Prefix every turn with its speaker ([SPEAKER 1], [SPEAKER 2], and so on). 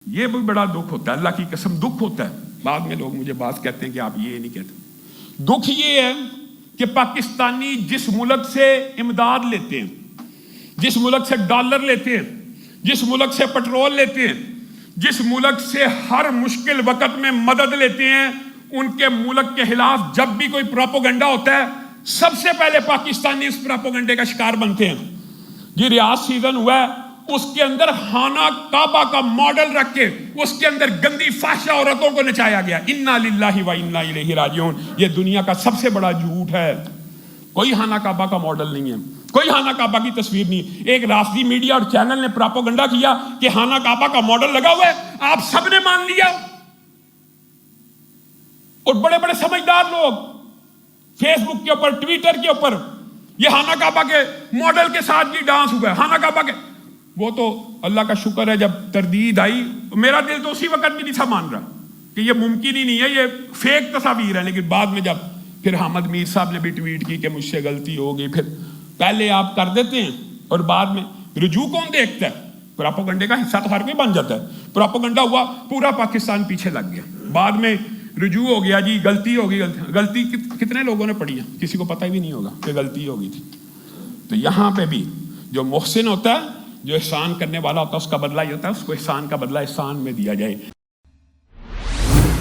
[SPEAKER 1] یہ بھی بڑا دکھ ہوتا ہے، اللہ کی قسم دکھ ہوتا ہے۔ بعد میں لوگ مجھے بات کہتے ہیں کہ آپ یہ نہیں کہتے۔ دکھ یہ ہے کہ پاکستانی جس ملک سے امداد لیتے ہیں، جس ملک سے ڈالر لیتے ہیں، جس ملک سے پٹرول لیتے ہیں، جس ملک سے ہر مشکل وقت میں مدد لیتے ہیں، ان کے ملک کے خلاف جب بھی کوئی پروپیگنڈا ہوتا ہے سب سے پہلے پاکستانی اس پروپیگنڈے کا شکار بنتے ہیں۔ یہ ریاض سیزن ہوا ہے، اس کے اندر خانہ کعبہ کا ماڈل رکھ کے اس کے اندر گندی فحشہ عورتوں کو نچایا گیا۔ انا للہ و انا الیہ راجعون۔ یہ دنیا کا سب سے بڑا جھوٹ ہے۔ کوئی خانہ کعبہ کا ماڈل نہیں ہے، کوئی خانہ کعبہ کی تصویر نہیں۔ ایک رافضی میڈیا اور چینل نے پروپیگنڈا کیا کہ خانہ کعبہ کا ماڈل لگا ہوا ہے، آپ سب نے مان لیا، اور بڑے بڑے سمجھدار لوگ فیس بک کے اوپر، ٹویٹر کے اوپر یہ خانہ کعبہ کے ماڈل کے ساتھ بھی ڈانس ہوا ہے، خانہ کعبہ کے۔ وہ تو اللہ کا شکر ہے جب تردید آئی، میرا دل تو اسی وقت بھی نہیں تھا مان رہا کہ یہ ممکن ہی نہیں ہے، یہ فیک تصاویر ہے، لیکن بعد میں جب پھر حامد میر صاحب نے بھی ٹویٹ کی کہ مجھ سے غلطی ہو گئی، پھر پہلے آپ کر دیتے ہیں اور بعد میں رجوع کون دیکھتا ہے؟ پروپیگنڈے کا حصہ تو ہر کوئی بن جاتا ہے۔ پروپیگنڈا ہوا، پورا پاکستان پیچھے لگ گیا، بعد میں رجوع ہو گیا، جی غلطی ہو گئی۔ غلطی کتنے لوگوں نے پڑھی ہے؟ کسی کو پتہ بھی نہیں ہوگا کہ غلطی ہو گئی تھی۔ تو یہاں پہ بھی جو محسن ہوتا ہے، جو احسان کرنے والا ہوتا ہے، اس کا بدلہ یہ ہوتا ہے اس کو احسان کا بدلہ احسان میں دیا جائے۔